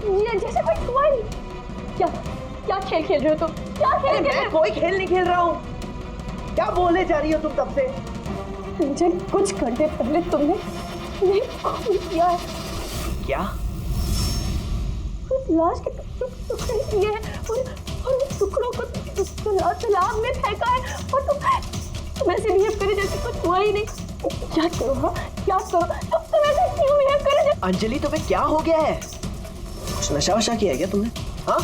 ये जैसे कोई हुआ नहीं। क्या क्या खेल खेल रहे हो तुम? क्या खेल खेल रहे हो? कोई खेल नहीं खेल रहा हूँ। क्या बोले जा रही हो तुम तब से? रंजन, कुछ घंटे पहले तुमने खून किया है। क्या? उस लाश के टुकड़े किए हैं और उन टुकड़ों को तालाब में फेंका है और तुम ऐसे बिहेव करे जैसे कुछ हुआ ही नहीं। क्या करो? हाँ क्या करो? तुम ऐसे क्यों बिहेव करे? अंजलि तुम्हें क्या हो गया है? कुछ नशा वशा किया है क्या तुमने? हाँ,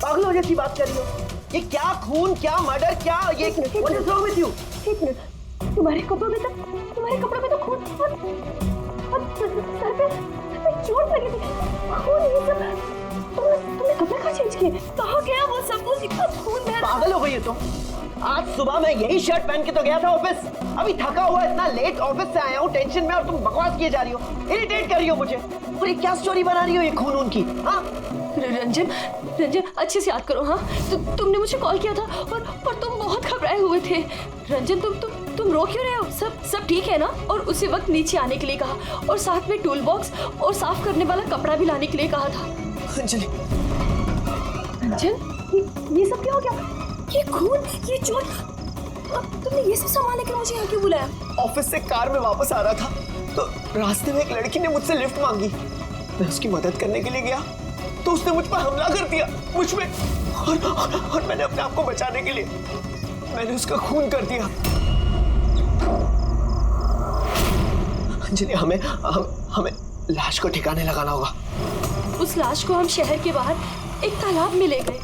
पागलों जैसी बात कर रही हो। ये क्या खून, क्या मर्डर, क्या ये what is wrong with you? एक मिनट, तुम्हारे कपड़ों में तो खून और सर पे चोट लगी थी। खून ये सब तुमने कपड़े कहाँ चेंज किए? कहाँ गया वो सब कुछ? इतना खून बह रहा। पागल हो गई हो तुम? आज सुबह मैं यही शर्ट पहन के तो गया था ऑफिस। अभी थका हुआ इतना लेट ऑफिस से आया हूँ टेंशन में, और तुम बकवास किए जा रही हो, इरिटेट कर रही हो मुझे। और ये क्या स्टोरी बना रही हो ये खून की? हाँ रंजन अच्छे से याद करो। हाँ तुमने मुझे कॉल किया था और तुम बहुत घबराए हुए थे। रंजन तुम रो क्यों रहे हो? सब ठीक है ना? और उसी वक्त नीचे आने के लिए कहा और साथ में टूल बॉक्स और साफ करने वाला कपड़ा भी लाने के लिए कहा था। अंजलि, रंजन ये सब क्या हो गया? ये खून, ये चोट, अब तुमने ये सब सामान लेकर मुझे यहाँ क्यों बुलाया? ऑफिस से कार में वापस आ रहा था तो रास्ते में एक लड़की ने मुझसे लिफ्ट मांगी। मैं उसकी मदद करने के लिए गया तो उसने मुझ पर हमला कर दिया, मुझ में, और मैंने अपने आप को बचाने के लिए मैंने उसका खून कर दिया। अंजलि, हमें लाश को ठिकाने लगाना होगा। उस लाश को हम शहर के बाहर एक तालाब में ले गए।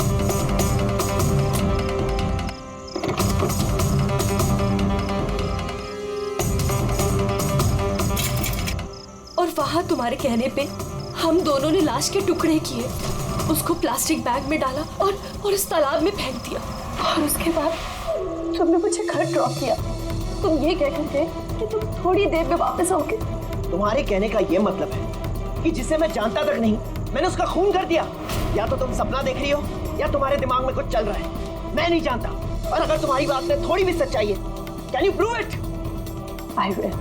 और वहां तुम्हारे कहने पे हम दोनों ने लाश के टुकड़े किए, उसको प्लास्टिक बैग में डाला और इस तालाब में फेंक दिया। और उसके बाद तुमने मुझे घर ड्रॉप किया। तुम ये कह रहे थे कि तुम थोड़ी देर में वापस आओगे। तुम्हारे कहने का ये मतलब है कि जिसे मैं जानता तक नहीं मैंने उसका खून कर दिया? या तो तुम सपना देख रही हो या तुम्हारे दिमाग में कुछ चल रहा है, मैं नहीं जानता। और अगर तुम्हारी बात में थोड़ी भी सच्चाई है, can you prove it? I will.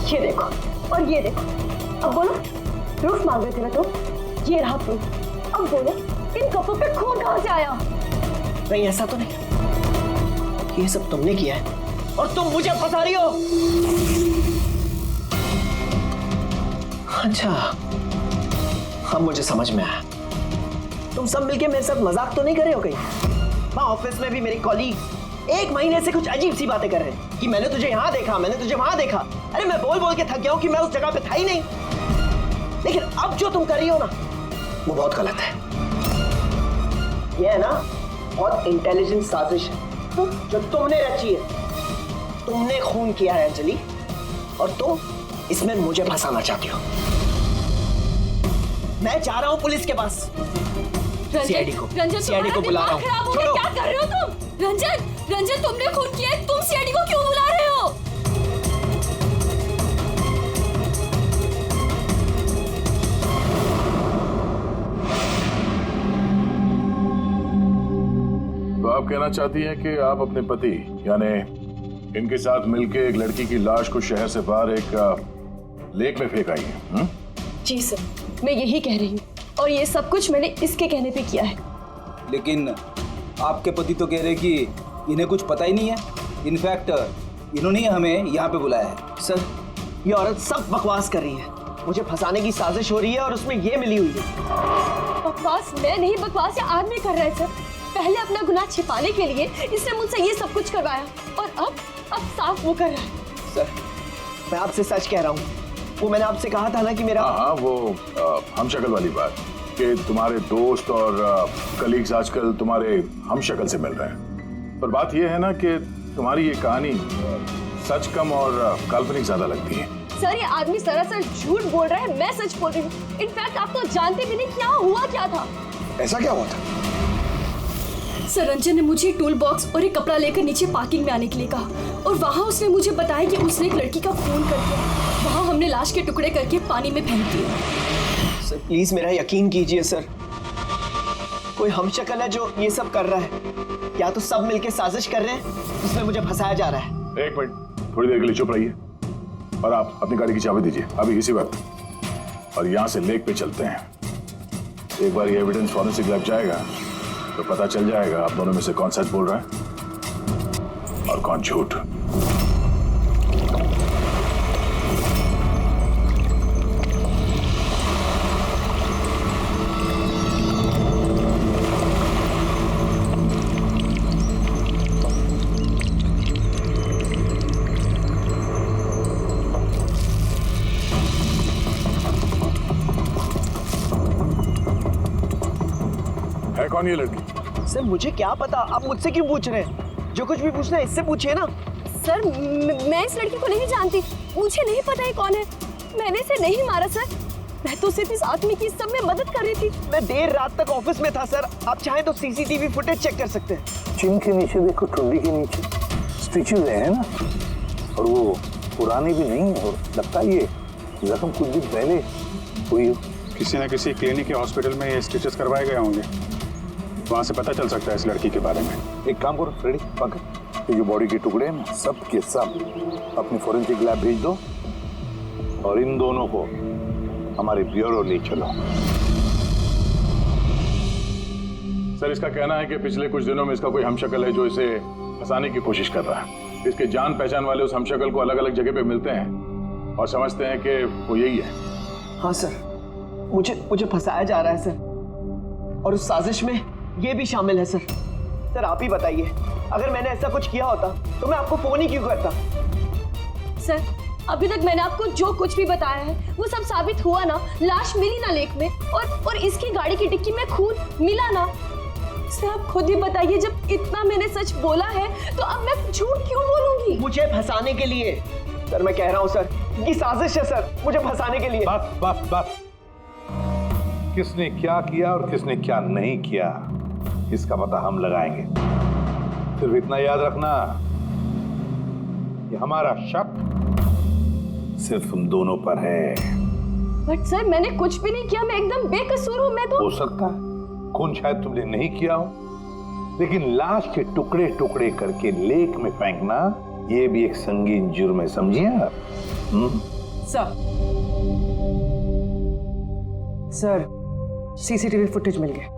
ये देखो और ये देखो। अब बोलो, प्रूफ मांग रहे थे ना तुम? ये रहा प्रूफ। अब बोलो, इन कपड़ों पे खून कहाँ से आया? नहीं, ऐसा तो नहीं। ये सब तुमने किया है और तुम मुझे फंसा रही हो। अच्छा, अब मुझे समझ में आया। तुम सब मिलके मेरे साथ मजाक तो नहीं कर रहे हो कहीं? वहाँ ऑफिस में भी मेरे कॉलीग 1 महीने से कुछ अजीब सी बातें कर रहे हैं कि मैंने तुझे यहाँ देखा, मैंने तुझे वहां देखा। अरे मैं बोल बोल के थक गया हूँ कि मैं उस जगह पे था ही नहीं। लेकिन अब जो तुम कर रही हो ना, वो बहुत गलत है। ये है ना बहुत इंटेलिजेंट साजिश है जो तुमने रची है। तुमने खून किया है अंजलि, और तुम इसमें मुझे फंसाना चाहती हो। मैं जा रहा हूँ पुलिस के पास। सीआईडी को बुला रहा हूँ। क्या कर रहे हो तुम? रंजन तुमने खून किया है, तुम सीआईडी को क्यों बुला रहे हो? तो आप कहना चाहती हैं कि आप अपने पति यानी इनके साथ मिलके एक लड़की की लाश को शहर से बाहर एक लेक में फेंक आई हैं? जी सर, मैं यही कह रही हूँ और ये सब कुछ मैंने इसके कहने पे किया है। लेकिन आपके पति तो कह रहे कि इन्हें कुछ पता ही नहीं है। इनफैक्ट इन्होंने हमें यहाँ पे बुलाया है। सर, ये औरत सब बकवास कर रही है। मुझे फंसाने की साजिश हो रही है और उसमें ये मिली हुई है। बकवास मैं नहीं, बकवास ये आदमी कर रहा है सर। पहले अपना गुनाह छिपाने के लिए इसने मुझसे ये सब कुछ करवाया और अब साफ वो कर रहा है। सर, मैं आपसे सच कह रहा हूँ। वो मैंने आपसे कहा था ना कि मेरा हाँ, वो हम शक्ल वाली बात कि तुम्हारे दोस्त और कलीग्स आजकल तुम्हारे हम शक्ल से मिल रहे हैं। पर बात यह है ना कि तुम्हारी ये कहानी सच कम और काल्पनिक ज्यादा लगती है। सर, ये आदमी सरासर झूठ बोल रहा है, मैं सच बोल रही हूँ। इनफैक्ट आप तो जानते भी नहीं क्या हुआ क्या था। ऐसा क्या हुआ था? सर, रंजन ने मुझे टूल बॉक्स और एक कपड़ा लेकर नीचे पार्किंग में आने के लिए कहा और वहाँ उसने मुझे बताया कि उसने एक लड़की का खून कर दिया। वहाँ हमने लाश के टुकड़े करके पानी में फेंक दिए। सर, प्लीज मेरा यकीन कीजिए सर। कोई हमशक्ल है जो ये सब कर रहा है, या तो सब मिलके साजिश कर रहे हैं जिसमें मुझे फंसाया जा रहा है। एक मिनट, थोड़ी देर के लिए चुप रहिए और आप अपनी गाड़ी की चाबी दीजिए अभी इसी वक्त, और यहाँ से लेक पे चलते हैं। एक बार ये एविडेंस फॉरेंसिक लैब जाएगा तो पता चल जाएगा आप दोनों में से कौन सच बोल रहा है और कौन झूठ। है कौन ये लड़की? सर मुझे क्या पता, आप मुझसे क्यों पूछ रहे हैं? जो कुछ भी पूछना है इससे पूछिए ना। सर मैं इस लड़की को नहीं जानती, मुझे नहीं पता है कौन है। मैंने इसे नहीं मारा सर, मैं तो सिर्फ इस आदमी की सब में मदद कर रही थी। मैं देर रात तक ऑफिस में था सर, आप चाहें तो सीसीटीवी फुटेज चेक कर सकते हैं। चिन के नीचे देखो, टुंडी के नीचे स्टिचेज है ना, और वो पुरानी भी नहीं है, और लगता है ये जख्म कुछ दिन पहले हुई हो। किसी न किसी क्लिनिक या हॉस्पिटल में ये स्टिचेस करवाए गए होंगे, वहाँ से पता चल सकता है इस लड़की के बारे में। एक काम करो फ्रेडी, पकड़ ये जो बॉडी के टुकड़े हैं ना, सब के सब अपनी फॉरेंसिक लैब भेज दो, और इन दोनों को हमारे ब्यूरो ले चलो। सर इसका कहना है कि पिछले कुछ दिनों में इसका कोई हमशक्ल है जो इसे फंसाने की कोशिश कर रहा है। इसके जान पहचान वाले उस हमशक्ल को अलग अलग जगह पे मिलते हैं और समझते हैं कि वो यही है। हाँ सर, मुझे फंसाया जा रहा है सर, और उस साजिश में ये भी शामिल है सर। सर आप ही बताइए, अगर मैंने ऐसा कुछ किया होता तो मैं आपको फोन ही क्यों करता? सर अभी तक मैंने आपको जो कुछ भी बताया है वो सब साबित हुआ ना। लाश मिली ना लेक में, और इसकी गाड़ी की डिक्की में खून मिला ना। सर आप खुद ही बताइए, जब इतना मैंने सच बोला है तो अब मैं झूठ क्यों बोलूंगी? मुझे फंसाने के लिए। सर मैं कह रहा हूँ सर, ये साजिश है सर, मुझे फंसाने के लिए। बस किसने क्या किया और किसने क्या नहीं किया, इसका पता हम लगाएंगे। सिर्फ इतना याद रखना कि हमारा शक सिर्फ तुम दोनों पर है। बट सर मैंने कुछ भी नहीं किया, मैं एकदम बेकसूर हूँ। मैं तो हो सकता है खून शायद तुमने नहीं किया हो, लेकिन लाश के टुकड़े टुकड़े करके लेक में फेंकना ये भी एक संगीन जुर्म है, समझिए आप? सर सीसीटीवी फुटेज मिल गया।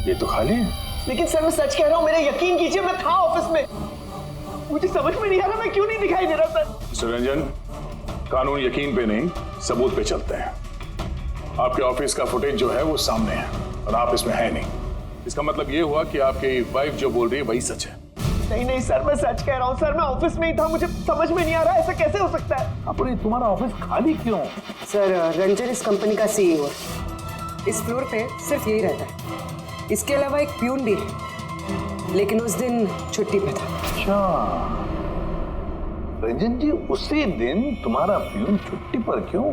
ये तो खाली है। लेकिन सर मैं सच कह रहा हूँ, मेरा यकीन कीजिए, मैं था ऑफिस में। मुझे समझ में नहीं आ रहा मैं क्यों नहीं दिखाई दे रहा सर। मिस्टर रंजन, कानून यकीन पे नहीं सबूत पे चलते हैं। आपके ऑफिस का फुटेज जो है वो सामने है और आप इसमें है नहीं। इसका मतलब ये हुआ कि आपकी वाइफ जो बोल रही है वही सच है। नहीं सर, मैं सच कह रहा हूँ सर, मैं ऑफिस में ही था, मुझे समझ में नहीं आ रहा ऐसा कैसे हो सकता है। अपने तुम्हारा ऑफिस खाली क्यों? सर रंजन इस कंपनी का सीईओ है। इस फ्लोर पे सिर्फ यही रहता है, इसके अलावा एक प्यून भी है, लेकिन उस दिन छुट्टी पे था। अच्छा रंजन जी, उसी दिन तुम्हारा प्यून छुट्टी पर क्यों?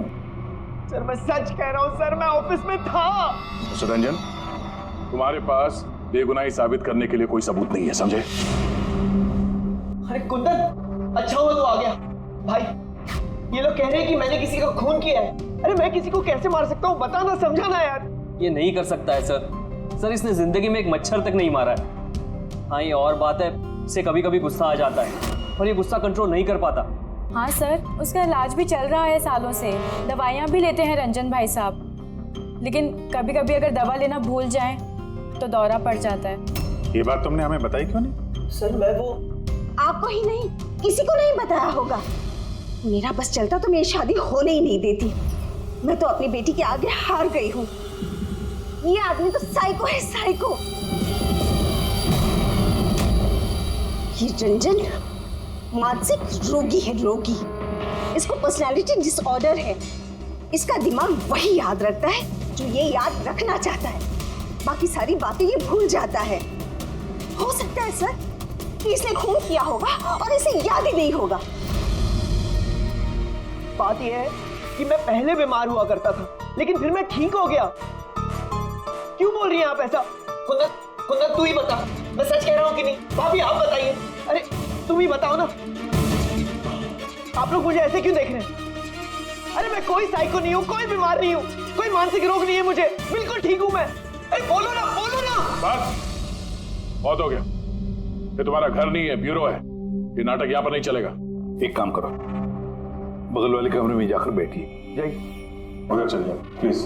सर मैं सच कह रहा हूँ सर, मैं ऑफिस में था। मिस्टर रंजन, तुम्हारे पास बेगुनाही साबित करने के लिए कोई सबूत नहीं है, समझे? अरे कुंदन, अच्छा हुआ तू आ गया। भाई ये लोग कह रहे हैं कि मैंने किसी का खून किया है। अरे मैं किसी को कैसे मार सकता हूँ, बताना, समझाना यार। ये नहीं कर सकता है सर इसने जिंदगी में एक मच्छर तक नहीं मारा है। हाँ ये और बात है, इसे कभी कभी गुस्सा आ जाता है और ये गुस्सा कंट्रोल नहीं कर पाता। हाँ सर, उसका इलाज भी चल रहा है सालों से, दवाइयाँ भी लेते हैं रंजन भाई साहब, लेकिन कभी कभी अगर दवा लेना भूल जाएं तो दौरा पड़ जाता है। ये बात तुमने हमें बताई क्यों नहीं? सर मैं वो आपको ही नहीं किसी को नहीं बताया होगा। मेरा बस चलता तो मेरी शादी होने ही नहीं देती। मैं तो अपनी बेटी के आगे हार गई हूँ। ये आदमी तो साइको है, साइको। ये रंजन मानसिक रोगी है, रोगी। इसको पर्सनालिटी डिसऑर्डर है। इसका दिमाग वही याद रखता है जो ये याद रखना चाहता है, बाकी सारी बातें ये भूल जाता है। हो सकता है सर कि इसने खून किया होगा और इसे याद ही नहीं होगा। बात यह है कि मैं पहले बीमार हुआ करता था, लेकिन फिर मैं ठीक हो गया। क्यों बोल रही हैं आप ऐसा? कुंदन, कुंदन तू ही बता, मैं सच कह रहा हूँ कि नहीं? भाभी आप बताइए। अरे तुम ही बताओ ना, आप लोग मुझे ऐसे क्यों देख रहे हैं? अरे मैं कोई साइको नहीं हूँ, कोई बीमार नहीं हूँ, कोई मानसिक रोग नहीं है मुझे, बिल्कुल ठीक हूँ मैं। अरे बोलो ना, बोलो ना। बस बहुत हो गया। ये तुम्हारा घर नहीं है, ब्यूरो है। ये नाटक यहाँ पर नहीं चलेगा। एक काम करो, बगल वाले कमरे में जाकर बैठिए। जाइए, उधर चल जाओ प्लीज।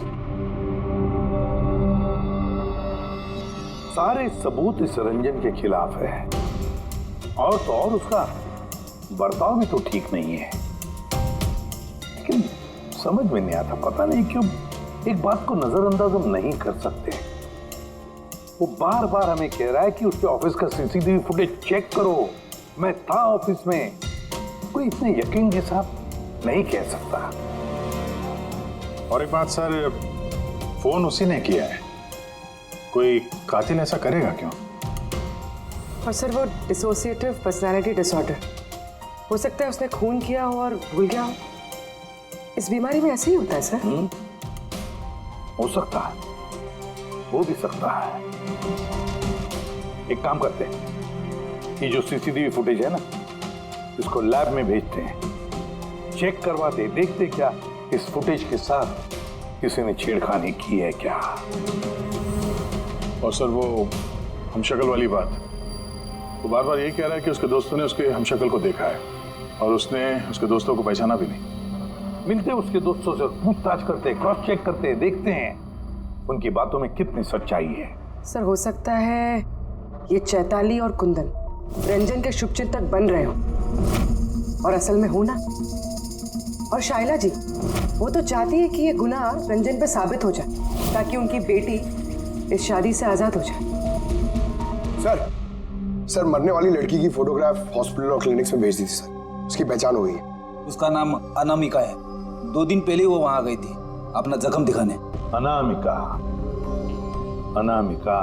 सारे सबूत इस रंजन के खिलाफ है, और तो और उसका बर्ताव भी तो ठीक नहीं है। लेकिन समझ में नहीं आता, पता नहीं क्यों एक बात को नजरअंदाज हम नहीं कर सकते। वो बार बार हमें कह रहा है कि उसके ऑफिस का सीसीटीवी फुटेज चेक करो। मैं था ऑफिस में, कोई इतने यकीन के साथ नहीं कह सकता। और एक बात सर, फोन उसी ने किया है। कोई कातिल ऐसा करेगा क्यों? और सर वो डिसोसिएटिव पर्सनालिटी डिसऑर्डर, हो सकता है उसने खून किया हो और भूल गया हो। इस बीमारी में ऐसे ही होता है सर। हो सकता है, हो भी सकता है। एक काम करते हैं, ये जो सीसीटीवी फुटेज है ना, इसको लैब में भेजते हैं, चेक करवाते, देखते क्या इस फुटेज के साथ किसी ने छेड़खानी की है क्या। और सर वो हमशक्ल वाली बात, वो बार बार यही कह रहा है कि उसके दोस्तों ने उसके हमशक्ल को देखा है और उसने उसके दोस्तों को पहचाना भी नहीं। मिलते उसके दोस्तों से पूछताछ करते, क्रॉस चेक करते, देखते हैं उनकी बातों में कितनी सच्चाई है। सर हो सकता है ये चैताली और कुंदन रंजन के शुभचिंतक बन रहे हो और असल में हो ना। और शाइला जी वो तो चाहती है कि ये गुनाह रंजन पे साबित हो जाए ताकि उनकी बेटी इस शादी से आजाद हो जाए। सर मरने वाली लड़की की फोटोग्राफ हॉस्पिटल और क्लिनिक्स में भेज दी थी सर, उसकी पहचान हो गई है। उसका नाम अनामिका है। 2 दिन पहले वो वहां गई थी अपना जख्म दिखाने। अनामिका, अनामिका,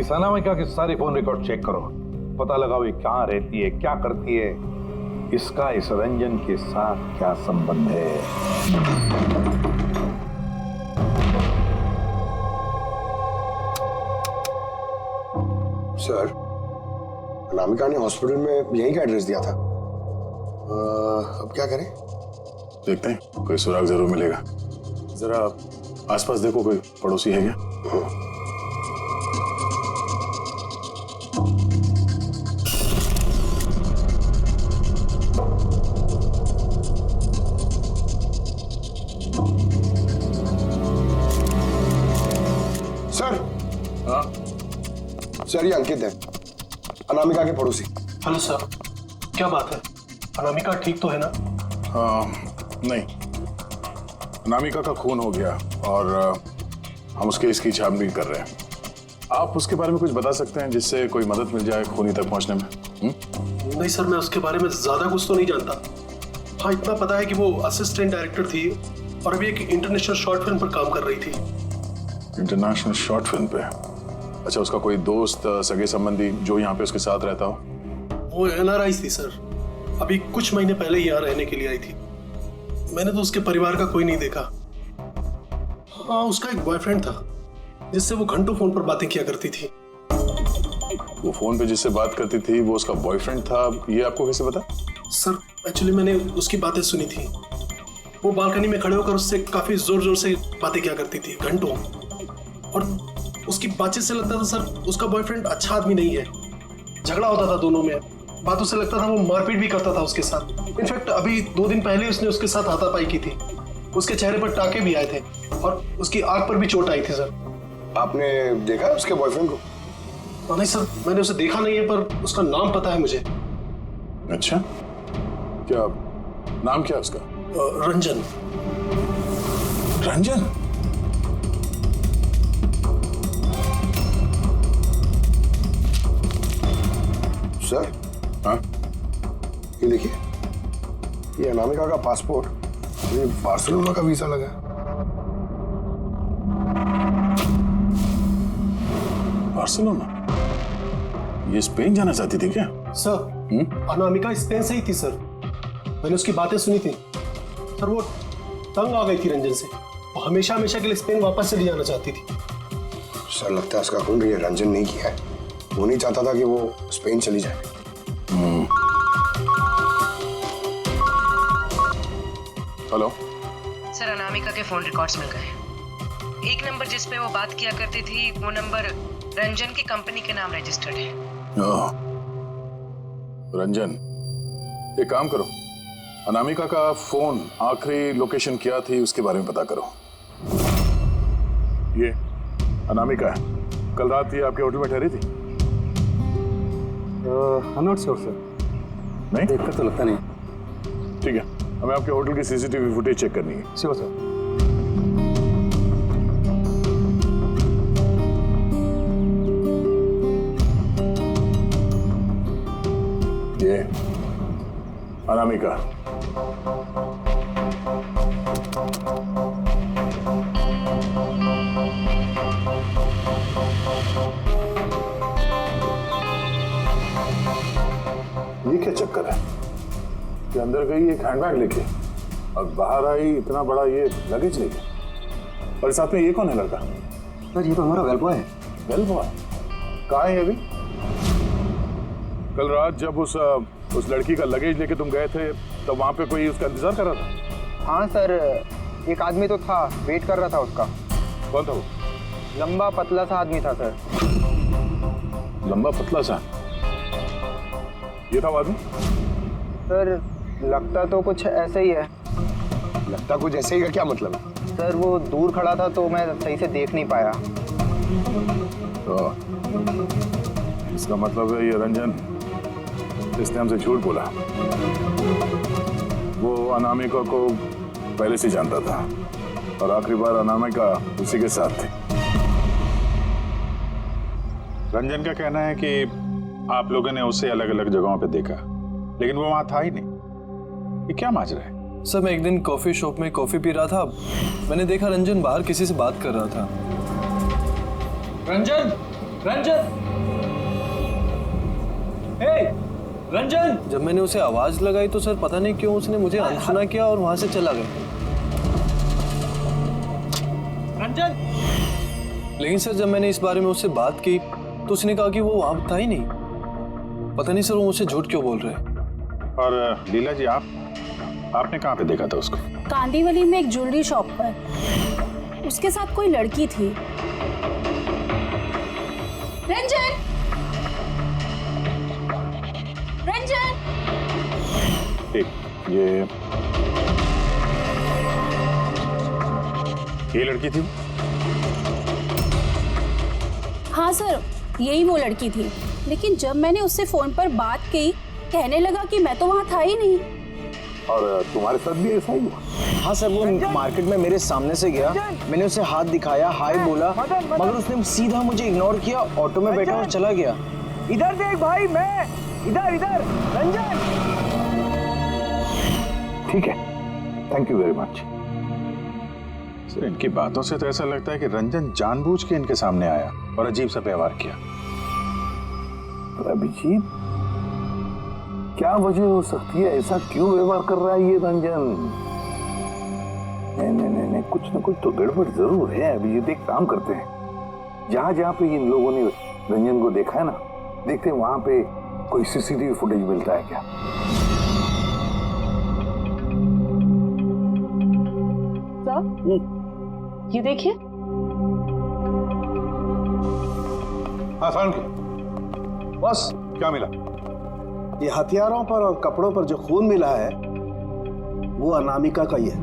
इस अनामिका के सारे फोन रिकॉर्ड चेक करो, पता लगाओ ये कहाँ रहती है, क्या करती है, इसका इस रंजन के साथ क्या संबंध है। सर अनामिका ने हॉस्पिटल में यहीं का एड्रेस दिया था। अब क्या करें? देखते हैं, कोई सुराग जरूर मिलेगा। जरा आसपास देखो, कोई पड़ोसी है क्या? सर। हाँ सर ये अंकित है, अनामिका के पड़ोसी। हेलो सर, क्या बात है? अनामिका ठीक तो है ना? नहीं, अनामिका का खून हो गया और हम उसके इसकी छानबीन कर रहे हैं। आप उसके बारे में कुछ बता सकते हैं जिससे कोई मदद मिल जाए खूनी तक पहुंचने में? नहीं सर, मैं उसके बारे में ज्यादा कुछ तो नहीं जानता। हाँ इतना पता है कि वो असिस्टेंट डायरेक्टर थी और अभी एक इंटरनेशनल शॉर्ट फिल्म पर काम कर रही थी। इंटरनेशनल शॉर्ट फिल्म पे? अच्छा, उसका कोई दोस्त, सगे संबंधी जो यहाँ पे उसके साथ रहता हो? वो NRI थी सर, अभी कुछ महीने पहले यहाँ रहने के लिए आई थी। मैंने तो उसके परिवार का कोई नहीं देखा। हाँ उसका एक बॉयफ्रेंड था जिससे वो घंटों फोन पर बातें किया करती थी। वो फोन पे जिससे बात करती थी वो उसका बॉयफ्रेंड था, ये आपको कैसे पता? सर एक्चुअली मैंने उसकी बातें सुनी थी। वो बालकनी में खड़े होकर उससे काफी जोर जोर से बातें किया करती थी घंटों, और उसकी बातचीत से लगता था सर उसका बॉयफ्रेंड अच्छा आदमी नहीं है। झगड़ा होता था दोनों में, बातों से लगता था वो मारपीट भी करता था उसके साथ। इनफैक्ट अभी 2 दिन पहले उसने उसके साथ हाथापाई की थी। उसके चेहरे पर टाके भी आए थे और उसकी आंख पर भी चोट आई थी सर। आपने देखा उसके बॉयफ्रेंड को? नहीं सर, मैंने उसे देखा नहीं है, पर उसका नाम पता है मुझे। अच्छा, क्या नाम क्या उसका? रंजन। रंजन? सर। हाँ? ये देखिए, ये अनामिका का पासपोर्ट, ये बार्सिलोना का वीजा लगा है। बार्सिलोना? ये स्पेन जाना चाहती थी क्या? सर अनामिका स्पेन से ही थी सर। मैंने उसकी बातें सुनी थी सर। वो तंग आ गई थी रंजन से। वो हमेशा हमेशा के लिए स्पेन वापस चली जाना चाहती थी। सर लगता है उसका खून ये रंजन नहीं किया है। वो नहीं चाहता था कि वो स्पेन चली जाए। हेलो सर, अनामिका के फोन रिकॉर्ड्स मिल गए। एक नंबर जिस पे वो बात किया करती थी वो नंबर रंजन की कंपनी के नाम रजिस्टर्ड है। रंजन, एक काम करो, अनामिका का फोन आखिरी लोकेशन क्या थी उसके बारे में पता करो। ये अनामिका है, कल रात ये आपके होटल में ठहरी थी? आई नॉट श्योर सर, नहीं देखकर तो लगता नहीं। ठीक है, हमें आपके होटल की सीसीटीवी फुटेज चेक करनी है। Sure sir. ये अनामिका, ये क्या चक्कर है कि अंदर गई एक हैंडबैग लेके और बाहर आई इतना बड़ा ये लगेज लेके, और साथ में ये कौन है लड़का? सर ये तो हमारा वेल बॉय है। वेल बॉय कहाँ है अभी? कल रात जब उस लड़की का लगेज लेके तुम गए थे तो वहां पे कोई उसका इंतजार कर रहा था? हाँ सर, एक आदमी तो था, वेट कर रहा था उसका। कौन था वो? लंबा पतला सा आदमी था सर। लंबा पतला सा? ये था वो आदमी? सर लगता तो कुछ ऐसे ही है। लगता कुछ ऐसे ही का क्या मतलब है? सर वो दूर खड़ा था तो मैं सही से देख नहीं पाया। तो इसका मतलब है ये रंजन, इसने हमसे झूठ बोला। वो अनामिका को पहले से जानता था और आखिरी बार अनामिका उसी के साथ थी। रंजन का कहना है कि आप लोगों ने उसे अलग अलग जगहों पे देखा, लेकिन वो वहां था ही नहीं। ये क्या माजरा है? सर मैं एक दिन कॉफी शॉप में कॉफी पी रहा था, मैंने देखा रंजन बाहर किसी से बात कर रहा था। रंजन, रंजन, हे, रंजन! जब मैंने उसे आवाज लगाई तो सर पता नहीं क्यों उसने मुझे अनसुना किया और वहां से चला गया। रंजन! लेकिन सर जब मैंने इस बारे में उससे बात की तो उसने कहा कि वो वहां था ही नहीं। पता नहीं सर वो मुझसे झूठ क्यों बोल रहे हैं। और लीला जी, आपने कहाँ पे देखा था उसको? कांदीवली में एक ज्वेलरी शॉप पर। उसके साथ कोई लड़की थी। रंजन! रंजन! एक ये लड़की थी? हाँ सर, यही वो लड़की थी। लेकिन जब मैंने उससे फोन पर बात की, कहने लगा कि मैं तो वहां था ही नहीं। और तुम्हारे साथ भी ऐसा ही हुआ? हाँ सर, वो मार्केट में मेरे सामने से गया, मैंने उसे हाथ दिखाया, हाय बोला, मगर उसने सीधा मुझे इग्नोर किया, ऑटो में बैठा और चला गया। इधर देख भाई, मैं इधर इधर। रंजन! ठीक है, thank you very much. Sir इनकी बातों से तो ऐसा लगता है कि रंजन जानबूझ के इनके सामने आया और अजीब सा व्यवहार किया। अभिजीत, क्या वजह हो सकती है? ऐसा क्यों व्यवहार कर रहा है ये रंजन? नहीं, कुछ ना कुछ तो गड़बड़ जरूर है। अभिजीत, एक काम करते हैं, जहां जहां पे इन लोगों ने रंजन को देखा है ना, देखते हैं वहां पे कोई सीसीटीवी फुटेज मिलता है क्या। ये देखिए। हाँ सारुण की बस, क्या मिला? ये हथियारों पर और कपड़ों पर जो खून मिला है वो अनामिका का ही है।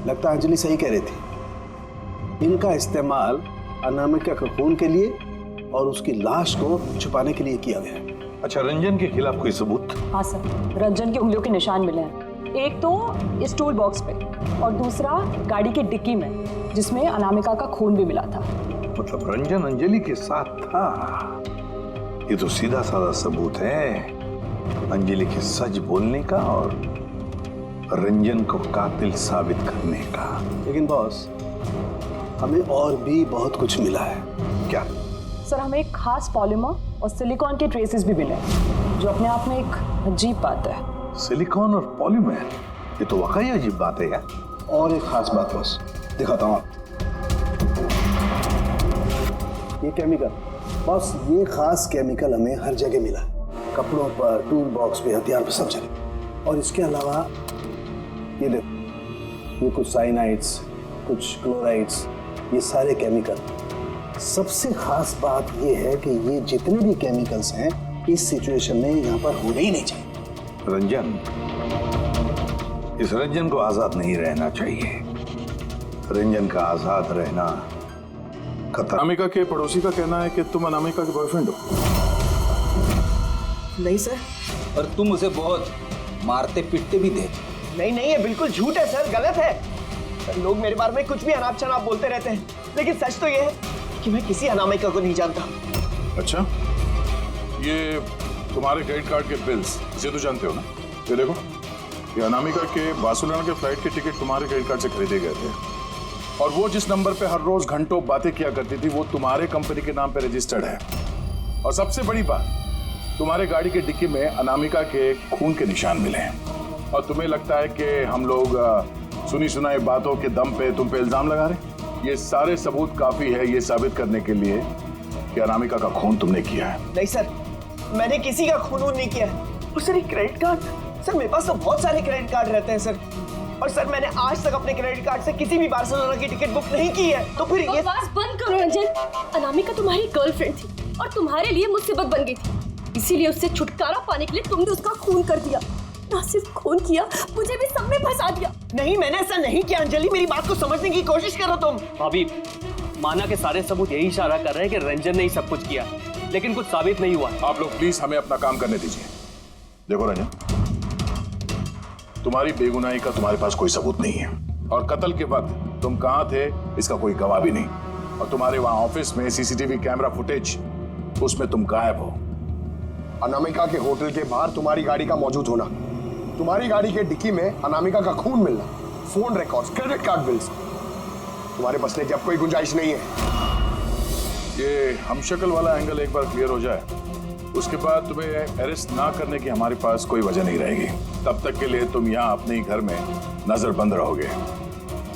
लगता है अंजलि सही कह रही थी। इनका इस्तेमाल अनामिका के खून के लिए और उसकी लाश को छुपाने के लिए किया गया। अच्छा, रंजन के खिलाफ कोई सबूत? हाँ सर, रंजन के उंगलियों के निशान मिले हैं। एक तो इस टूल बॉक्स पे और दूसरा गाड़ी की डिक्की में, जिसमें अनामिका का खून भी मिला था। मतलब रंजन अंजलि के साथ था। ये तो सीधा साधा सबूत है अंजलि के सच बोलने का और रंजन को कातिल साबित करने का। लेकिन बॉस, हमें और भी बहुत कुछ मिला है। क्या? सर हमें एक खास पॉलीमर और सिलिकॉन के ट्रेसेस भी मिले जो अपने आप में एक अजीब बात है। सिलिकॉन और पॉलीमर, ये तो वाकई अजीब बात है यार। और एक खास बात बस दिखाता हूँ। ये केमिकल, बस ये खास केमिकल हमें हर जगह मिला, कपड़ों पर, टूल बॉक्स पे, हथियार पे, सब जगह। और इसके अलावा ये देखो, ये कुछ साइनाइड्स, कुछ क्लोराइड्स, ये सारे केमिकल। सबसे खास बात ये है कि ये जितने भी केमिकल्स हैं इस सिचुएशन में यहाँ पर होने ही नहीं चाहिए। रंजन, इस रंजन को आजाद नहीं रहना चाहिए। रंजन का आजाद रहना खतरा। अनामिका के पड़ोसी का कहना है कि तुम अनामिका के बॉयफ्रेंड हो। नहीं सर। और तुम उसे बहुत मारते पीटते भी थे। नहीं नहीं, ये बिल्कुल झूठ है सर, गलत है सर। लोग मेरे बारे में कुछ भी अनाप शनाप बोलते रहते हैं, लेकिन सच तो ये है कि मैं किसी अनामिका को नहीं जानता। अच्छा, ये तुम्हारे क्रेडिट कार्ड के बिल्स, इसे तो जानते हो ना? ये देखो, ये अनामिका के बार्सिलोना के फ्लाइट के टिकट तुम्हारे क्रेडिट कार्ड से खरीदे गए थे, और वो जिस नंबर पे हर रोज घंटों बातें किया करती थी वो तुम्हारे कंपनी के नाम पे रजिस्टर्ड है। और सबसे बड़ी बात, तुम्हारे गाड़ी के डिक्की में अनामिका के खून के निशान मिले हैं। और तुम्हें लगता है कि हम लोग सुनी सुनाई बातों के दम पे तुम पे इल्जाम लगा रहे? ये सारे सबूत काफी है ये साबित करने के लिए कि अनामिका का खून तुमने किया है। नहीं सर, मैंने किसी का खून नहीं किया है। और सर, ये क्रेडिट कार्ड, सर मेरे पास तो बहुत सारे क्रेडिट कार्ड रहते हैं सर। और सर, मैंने आज तक अपने क्रेडिट कार्ड से किसी भी बार्सिलोना की टिकट बुक नहीं की है। तो फिर ये बकवास बंद करो रंजन। अनामिका तुम्हारी गर्लफ्रेंड थी और तुम्हारे लिए मुसीबत बन गई थी, इसीलिए उससे छुटकारा पाने के लिए तुमने उसका खून कर दिया। ना सिर्फ खून किया, मुझे भी सब में फंसा दिया। नहीं, मैंने ऐसा नहीं किया। अंजलि, मेरी बात को समझने की कोशिश करो तुम। भाभी, माना के सारे सबूत यही इशारा कर रहे हैं कि रंजन ने ही सब कुछ किया, लेकिन कुछ साबित नहीं हुआ। आप लोग प्लीज हमें अपना काम करने दीजिए। देखो रंजन, तुम्हारी बेगुनाही का तुम्हारे पास कोई सबूत नहीं है, और कत्ल के वक्त तुम कहां थे इसका कोई गवाह भी नहीं, और तुम्हारे वहां ऑफिस में सीसीटीवी कैमरा फुटेज, उसमें तुम गायब हो। अनामिका के होटल के बाहर तुम्हारी गाड़ी का मौजूद होना, तुम्हारी गाड़ी के डिक्की में अनामिका का खून मिलना, phone records, credit card bills, तुम्हारे बचने की अब कोई गुंजाइश नहीं है। ये हमशक्ल वाला एंगल एक बार क्लियर हो जाए, उसके बाद तुम्हें अरेस्ट ना करने की हमारे पास कोई वजह नहीं रहेगी। तब तक के लिए तुम यहाँ अपने ही घर में नजरबंद रहोगे,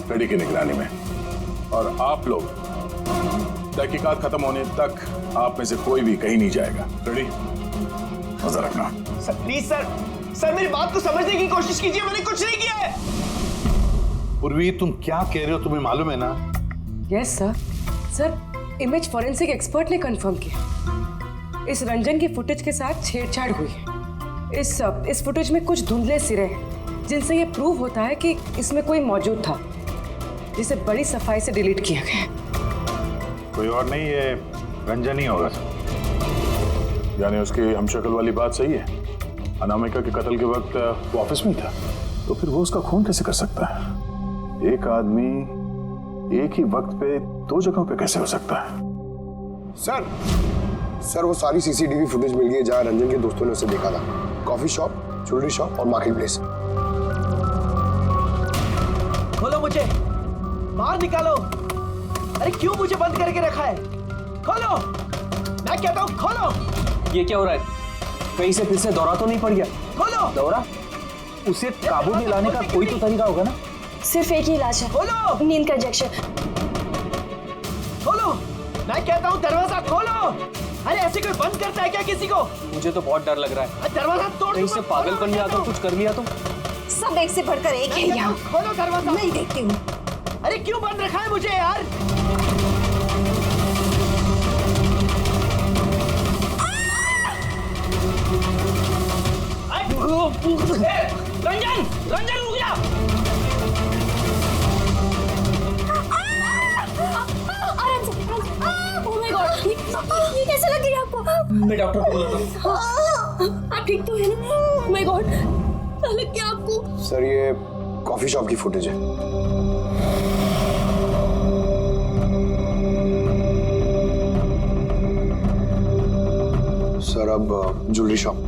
कड़ी की निगरानी में। और आप लोग तहकीकात खत्म होने तक आप में से कोई भी कहीं नहीं जाएगा। रेडी? नजर रखना। सर प्लीज सर मेरी बात को समझने की कोशिश कीजिए। मैंने कुछ नहीं किया है। पूर्वी, तुम क्या कह रहे हो तुम्हें मालूम है ना? Yes sir. Sir, image forensic expert ने कंफर्म किया इस रंजन की फुटेज के साथ छेड़छाड़ हुई है। इस फुटेज में कुछ धुंधले सिरे हैं जिनसे ये प्रूव होता है कि इसमें कोई मौजूद था, जिसे बड़ी सफाई से डिलीट किया गया। कोई और नहीं, ये रंजन ही होगा सर। यानी उसकी हमशक्ल वाली बात सही है, अनामिका के कत्ल के वक्त वो ऑफिस में था, तो फिर वो उसका खून कैसे कर सकता है? एक आदमी एक ही वक्त पे दो जगहों पे कैसे हो सकता है? सर वो सारी सीसीटीवी फुटेज मिल गई है जहां रंजन के दोस्तों ने उसे देखा था। कॉफी शॉप, ज्वेलरी शॉप और मार्केट प्लेस। खोलो मुझे, बाहर निकालो। अरे क्यों मुझे बंद करके रखा है? खोलो, मैं कहता हूँ खोलो। ये क्या हो रहा है? कहीं से फिर से दौरा तो नहीं पड़ गया? खोलो। दौरा? उसे काबू में लाने का कोई तो तरीका होगा ना? सिर्फ एक ही इलाज है, खोलो। नींद का इंजेक्शन। खोलो, मैं कहता हूँ दरवाजा खोलो। अरे ऐसे कोई बंद करता है क्या किसी को? मुझे तो बहुत डर लग रहा है। दरवाजा तोड़। कहीं से पागलपन में आकर कुछ कर लिया तो? सब एक से बढ़कर एक है यहाँ। खोलो दरवाजा। मैं देखती हूँ। अरे क्यों बंद रखा है मुझे यार? रंजन रुक जा। आराम से। ओह माय गॉड, ये कैसे लग गई आपको? मैं डॉक्टर को बुलाता हूँ। आप ठीक तो है ना? ओह माय गॉड, लग गया आपको? सर ये कॉफी शॉप की फुटेज है। सर अब ज्वेलरी शॉप।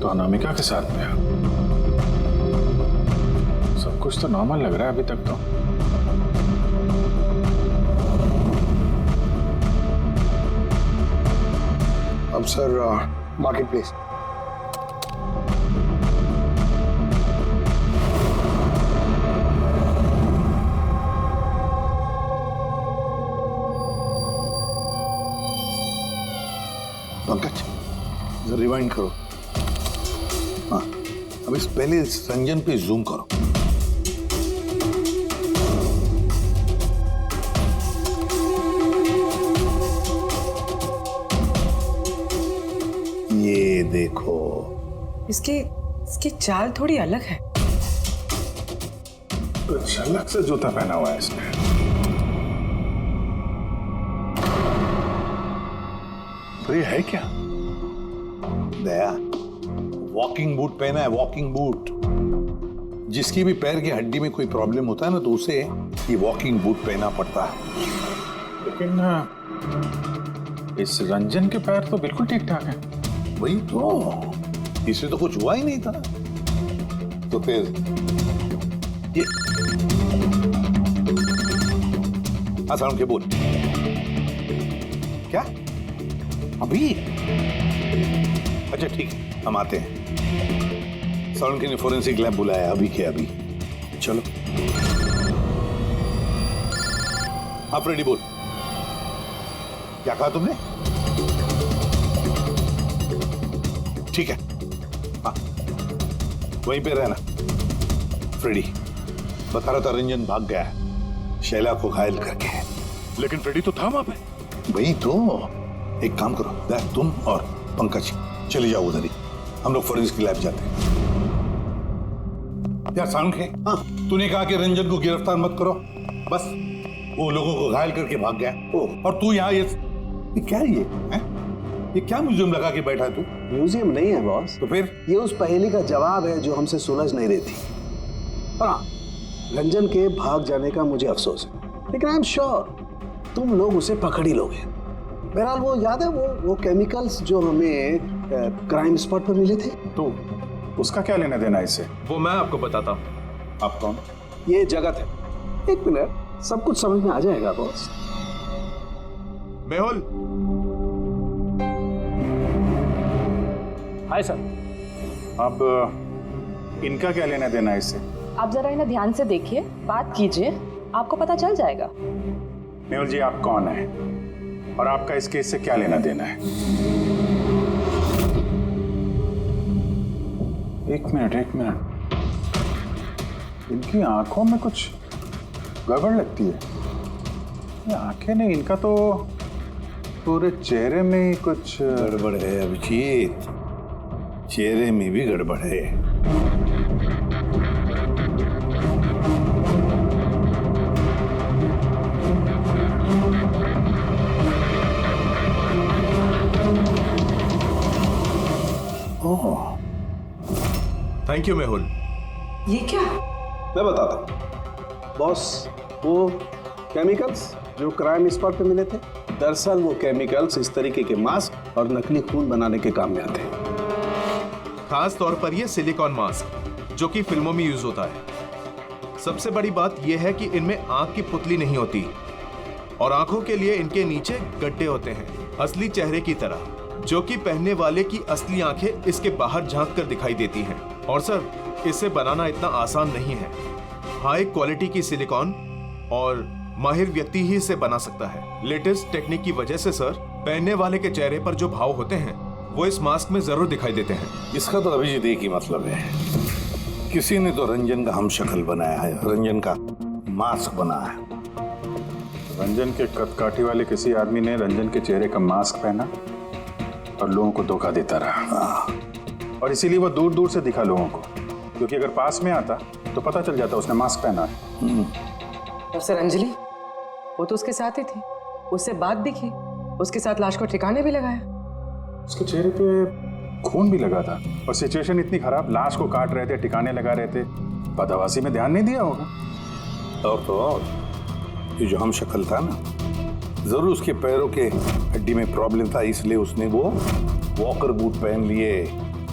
तो अनामिका के साथ में सब कुछ तो नॉर्मल लग रहा है अभी तक तो। अब सर मार्केट प्लेस। पंकज जरा रिवाइंड करो। हाँ, अब इस पहले इस रंजन पे जूम करो। ये देखो, इसकी चाल थोड़ी अलग है। झलक से जूता पहना हुआ है इसने। तो ये है क्या? दया, वॉकिंग बूट पहना है, वॉकिंग बूट। जिसकी भी पैर की हड्डी में कोई प्रॉब्लम होता है ना, तो उसे ये वॉकिंग बूट पहना पड़ता है। लेकिन इस रंजन के पैर तो बिल्कुल ठीक ठाक हैं। वही तो, इससे तो कुछ हुआ ही नहीं था। तो फिर ये आसान के बोल क्या अभी? अच्छा ठीक है, हम आते हैं। साउंड के ने फोरेंसिक लैब बुलाया, अभी के अभी। चलो आप रेडी? बोल, क्या कहा तुमने? ठीक है, हाँ वहीं पे रहना। फ्रेडी बता रहा था रंजन भाग गया है शैला को घायल करके। लेकिन फ्रेडी तो था वहां पे। वही तो, एक काम करो, तुम और पंकज चले जाओ उधर ही, हम लोग फोरेंसिक लैब जाते हैं। यार साउंड है, हाँ तूने कहा कि रंजन को गिरफ्तार मत करो, बस वो लोगों को घायल करके भाग गया। और तू यहाँ ये क्या है ये क्या म्यूजियम लगा के बैठा है तू? म्यूजियम नहीं है बॉस। तो फिर? ये उस पहेली का जवाब है जो हमसे सुलझ नहीं रही थी। हाँ, रंजन के भाग जाने का मुझे अफसोस है, लेकिन आई एम श्योर तुम लोग उसे पकड़ ही लोगे। बहरहाल वो याद है वो केमिकल्स जो हमें क्राइम स्पॉट पर मिले थे? तो उसका क्या लेना देना इससे? वो मैं आपको बताता हूँ। आप कौन? ये जगत है। एक मिनट, सब कुछ समझ में आ जाएगा बॉस। मेहुल। Hi sir. अब इनका क्या लेना देना है इससे? आप जरा इन्हें ध्यान से देखिए, बात कीजिए, आपको पता चल जाएगा। मेहुल जी, आप कौन है और आपका इस केस से क्या लेना देना है? एक मिनट, इनकी आंखों में कुछ गड़बड़ लगती है। ये आंखें नहीं, इनका तो पूरे चेहरे में ही कुछ गड़बड़ है अभिजीत, चेहरे में भी गड़बड़ है। Thank you Mehul. ये क्या? मैं बताता हूँ बॉस, वो केमिकल्स जो क्राइम स्पॉट पे मिले थे, दरअसल वो केमिकल्स इस तरीके के मास्क और नकली खून बनाने के काम में आते हैं। खास तौर पर ये सिलिकॉन मास्क जो कि फिल्मों में यूज होता है। सबसे बड़ी बात यह है कि इनमें आंख की पुतली नहीं होती और आंखों के लिए इनके नीचे गड्ढे होते हैं, असली चेहरे की तरह, जो कि पहनने वाले की असली आंखें इसके बाहर झांक कर दिखाई देती हैं। और सर, इसे बनाना इतना आसान नहीं है। हाई क्वालिटी की सिलिकॉन और माहिर व्यक्ति ही इसे बना सकता है। लेटेस्ट टेक्निक की वजह से सर, पहनने वाले के चेहरे पर जो भाव होते हैं वो इस मास्क में जरूर दिखाई देते हैं। इसका तो अभिजीत एक ही मतलब है, किसी ने तो रंजन का हमशक्ल बनाया है, रंजन का मास्क बनाया है। रंजन के कदकाठी वाले किसी आदमी ने रंजन के चेहरे का मास्क पहना और लोगों को धोखा देता रहा। और इसीलिए वो दूर दूर से दिखा लोगों को, क्योंकि अगर पास में आता तो पता चल जाता उसने मास्क पहना है। और सर अंजलि, वो तो उसके साथ ही थी, उससे बात भी की, उसके साथ लाश को ठिकाने भी लगाया। उसके चेहरे पे खून भी लगा था और सिचुएशन इतनी खराब, लाश को काट रहे थे, ठिकाने लगा रहे थे, बदहवासी में ध्यान नहीं दिया होगा। और तो और ये जो हमशक्ल था ना, जरूर उसके पैरों के हड्डी में प्रॉब्लम था, इसलिए उसने वो वॉकर बूट पहन लिए।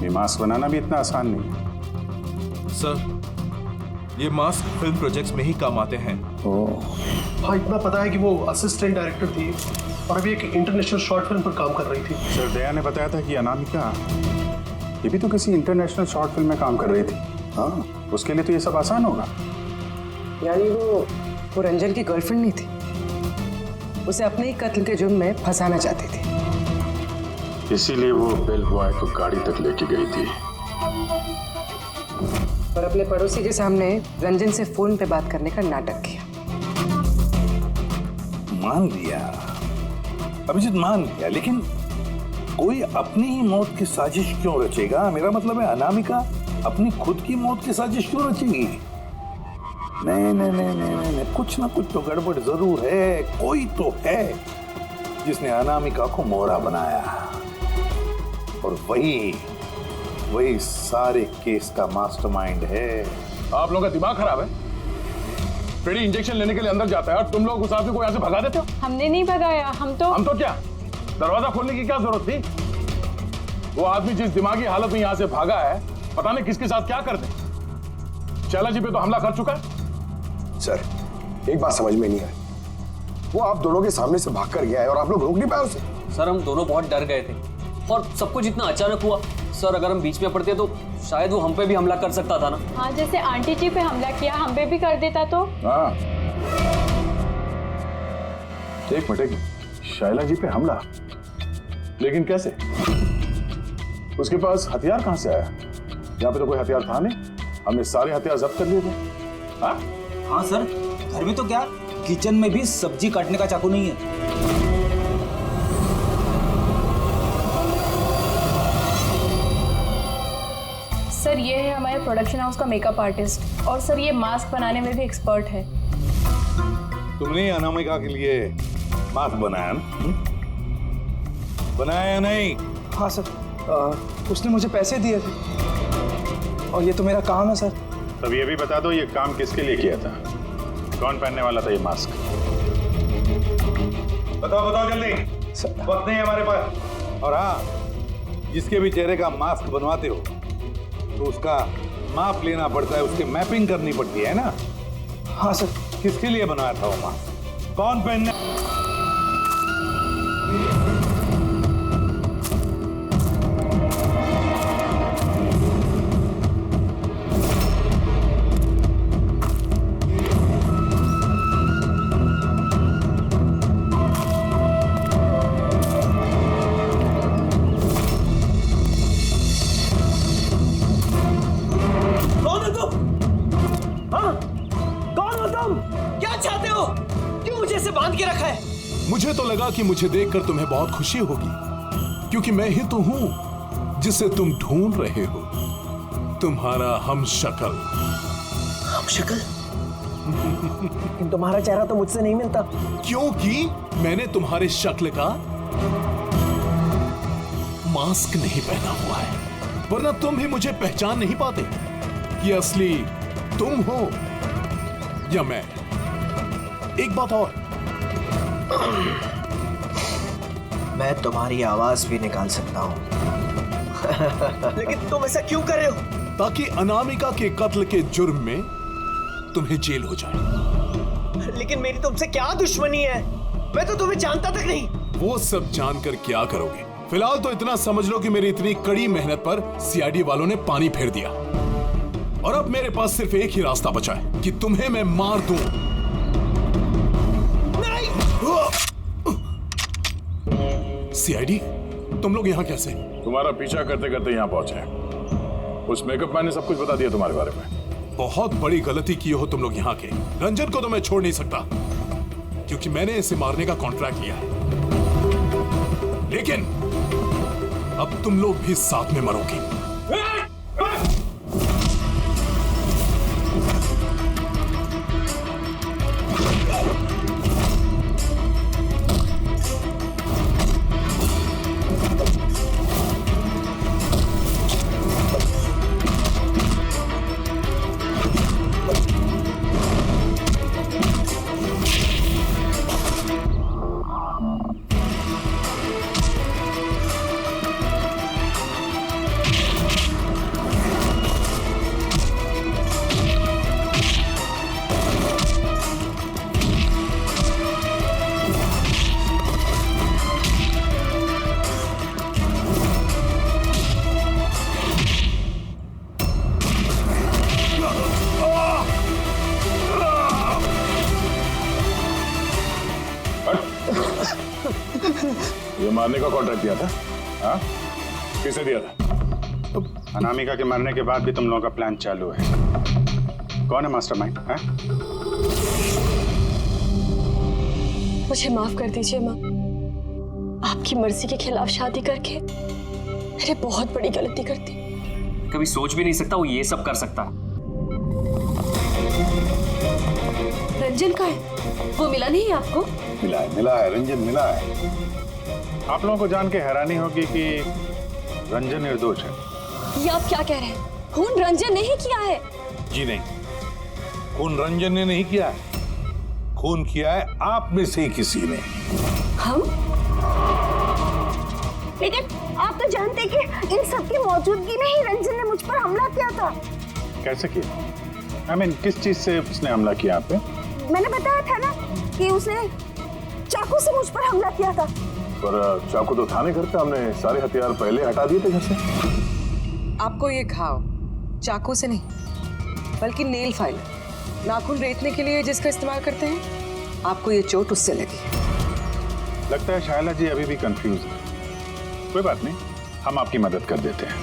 ये मास्क बनाना भी इतना आसान नहीं। सर, ये मास्क फिल्म प्रोजेक्ट्स में ही काम आते हैं। हाँ, इतना पता है कि वो असिस्टेंट डायरेक्टर थी और अभी एक इंटरनेशनल शॉर्ट फिल्म पर काम कर रही थी। सर दया ने बताया था कि अनामिका ये भी तो किसी इंटरनेशनल शॉर्ट फिल्म में काम कर रही थी। हाँ, उसके लिए तो ये सब आसान होगा। यानी वो रंजन की गर्लफ्रेंड नहीं थी, उसे अपने ही कत्ल के जुर्म में फंसाना चाहती थी। इसीलिए वो बेल बॉय को गाड़ी तक लेके गई थी और अपने पड़ोसी के सामने रंजन से फोन पे बात करने का नाटक किया। मान लिया अभिजीत, मान लिया, लेकिन कोई अपनी ही मौत की साजिश क्यों रचेगा? मेरा मतलब है अनामिका अपनी खुद की मौत की साजिश क्यों रचेगी? नहीं नहीं नहीं नहीं नहीं, कुछ ना कुछ तो गड़बड़ जरूर है। कोई तो है जिसने अनामिका को मोहरा बनाया और वही सारे केस का मास्टरमाइंड है। आप लोगों का दिमाग खराब है। फ्रेडी इंजेक्शन लेने के लिए अंदर जाता है और तुम लोग उस आदमी को यहाँ से भगा देते हो। हमने नहीं भगाया, हम तो क्या दरवाजा खोलने की क्या जरूरत थी? वो आदमी जिस दिमागी हालत में यहाँ से भागा है, पता नहीं किसके साथ क्या कर दे। शैला जी पे तो हमला कर चुका है। सर, एक बात समझ में नहीं आई, वो आप दोनों के सामने से भाग कर गया है और आप लोग रोक नहीं पाए उसे। सर हम दोनों बहुत डर गए थे और सब कुछ इतना अचानक हुआ। सर अगर हम बीच में पड़ते तो शायद वो हम पे भी हमला कर सकता था ना। हाँ, जैसे आंटी जी पे हमला किया हम पे भी कर देता तो। हाँ, एक मिनट, शैला जी पे हमला, लेकिन कैसे? उसके पास हथियार कहां से आया? यहाँ पे तो कोई हथियार था नहीं, हमने सारे हथियार जब्त कर लिए थे। हाँ? हाँ सर, घर में तो क्या, किचन में भी सब्जी काटने का चाकू नहीं है। सर ये है हमारे प्रोडक्शन हाउस का मेकअप आर्टिस्ट और सर ये मास्क बनाने में भी एक्सपर्ट है। तुमने अनामिका के लिए मास्क बनाया ना? बनाया या नहीं? हाँ सर, उसने मुझे पैसे दिए थे और ये तो मेरा काम है सर। तब ये भी बता दो, ये काम किसके लिए किया था? कौन पहनने वाला था ये मास्क? बताओ जल्दी, वक्त नहीं है हमारे पास। और हाँ, जिसके भी चेहरे का मास्क बनवाते हो तो उसका माप लेना पड़ता है, उसकी मैपिंग करनी पड़ती है ना? हाँ सर। किसके लिए बनवाया था वो मास्क? कौन पहनने? मुझे तो लगा कि मुझे देखकर तुम्हें बहुत खुशी होगी, क्योंकि मैं ही तो हूं जिसे तुम ढूंढ रहे हो, तुम्हारा हमशक्ल। हमशक्ल? तुम्हारा चेहरा तो मुझसे नहीं मिलता। क्योंकि मैंने तुम्हारे शक्ल का मास्क नहीं पहना हुआ है, वरना तुम भी मुझे पहचान नहीं पाते कि असली तुम हो या मैं। एक बात और, मैं तुम्हारी आवाज भी निकाल सकता हूं। लेकिन तुम ऐसा क्यों कर रहे हो? ताकि अनामिका के कत्ल के जुर्म में तुम्हें जेल हो जाए। लेकिन मेरी तुमसे क्या दुश्मनी है? मैं तो तुम्हें जानता तक नहीं। वो सब जानकर क्या करोगे? फिलहाल तो इतना समझ लो कि मेरी इतनी कड़ी मेहनत पर सीआईडी वालों ने पानी फेर दिया और अब मेरे पास सिर्फ एक ही रास्ता बचा है कि तुम्हें मैं मार दूं। सीआईडी, तुम लोग यहाँ कैसे? तुम्हारा पीछा करते करते यहाँ पहुंचे। उस मेकअप मैन ने सब कुछ बता दिया तुम्हारे बारे में। बहुत बड़ी गलती की हो तुम लोग यहाँ के। रंजन को तो मैं छोड़ नहीं सकता क्योंकि मैंने इसे मारने का कॉन्ट्रैक्ट लिया है, लेकिन अब तुम लोग भी साथ में मरोगे। मरने का कॉन्ट्रैक्ट दिया था? हाँ, किसने दिया था? अनामिका के मरने के बाद भी तुम लोगों का प्लान चालू है। कौन है मास्टरमाइंड? मुझे माफ कर दीजिए माँ। आपकी मर्जी के खिलाफ शादी करके मैंने बहुत बड़ी गलती कर दी। कभी सोच भी नहीं सकता वो ये सब कर सकता है। रंजन का है, वो मिला नहीं आपको? मिला है, रंजन मिला है। आप लोगों को जान के हैरानी होगी कि रंजन निर्दोष है। ये आप क्या कह रहे हैं? खून रंजन ने ही किया है। जी नहीं, खून रंजन ने नहीं किया है, खून किया है आप में से ही किसी ने। हम? लेकिन आप तो जानते कि इन सब की मौजूदगी में ही रंजन ने मुझ पर हमला किया था। कैसे किया? किस चीज से उसने हमला किया आप पे? मैंने बताया था ना कि उसने चाकू से मुझ पर हमला किया था। पर चाकू तो था नहीं घर पे, हमने सारे हथियार पहले हटा दिए थे घर से। आपको ये घाव चाकू से नहीं बल्कि नेल फाइलर, नाखून रेतने के लिए जिसका इस्तेमाल करते हैं, आपको ये चोट उससे लगी। लगता है शायला जी अभी भी कंफ्यूज है। कोई बात नहीं, हम आपकी मदद कर देते हैं।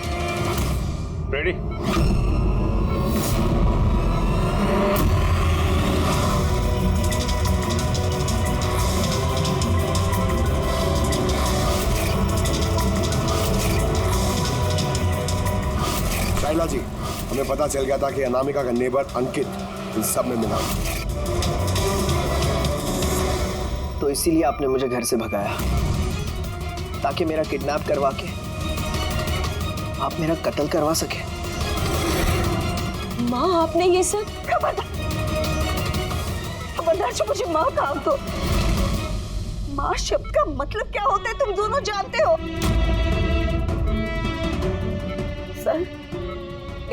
रेडी? शाइला जी, हमें पता चल गया था कि अनामिका का नेबर अंकित इन सब में मिला, तो इसीलिए आपने मुझे घर से भगाया ताकि मेरा किडनैप करवा के आप मेरा कत्ल करवा सके। माँ, आपने ये सब? खबरदार जो मुझे माँ कहा तो। माँ शब्द का मतलब क्या होता है तुम दोनों जानते हो। सर,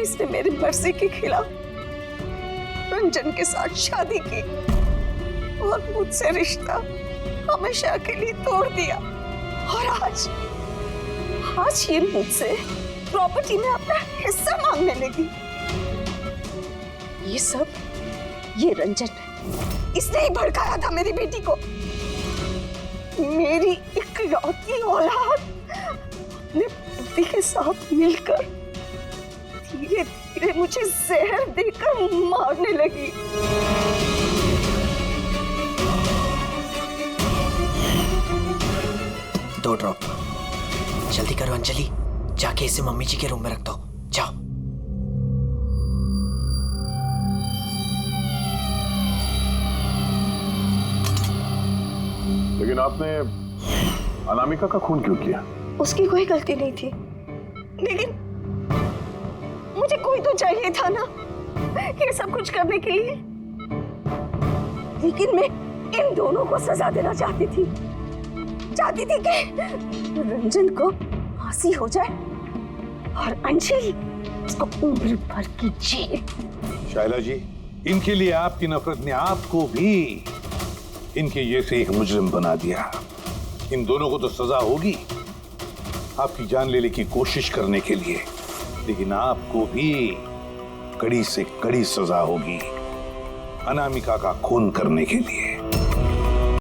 इसने मेरी मर्जी के खिलाफ रंजन के साथ शादी की और मुझसे रिश्ता हमेशा के लिए तोड़ दिया। और आज ये मुझसे प्रॉपर्टी में अपना हिस्सा मांगने लगी। ये सब ये रंजन, इसने ही भड़काया था मेरी बेटी को। मेरी इकलौती औलाद अपने पति के साथ मिलकर धीरे धीरे मुझे जहर देकर मारने लगी। दो ड्रॉप, जल्दी करो अंजलि, जाके इसे मम्मी जी के रूम में रख दो। जाओ। लेकिन आपने अनामिका का खून क्यों किया? उसकी कोई गलती नहीं थी, लेकिन मुझे कोई तो चाहिए था ना ये सब कुछ करने के लिए। लेकिन मैं इन दोनों को सजा देना चाहती थी कि रंजन को फांसी हो जाए और अंजलि उसको उम्र भर की जेल। शाइला जी, इनके लिए आपकी नफरत ने आपको भी इनके जैसे एक मुजरिम बना दिया। इन दोनों को तो सजा होगी आपकी जान लेने की कोशिश करने के लिए, लेकिन आपको भी कड़ी से कड़ी सजा होगी अनामिका का खून करने के लिए।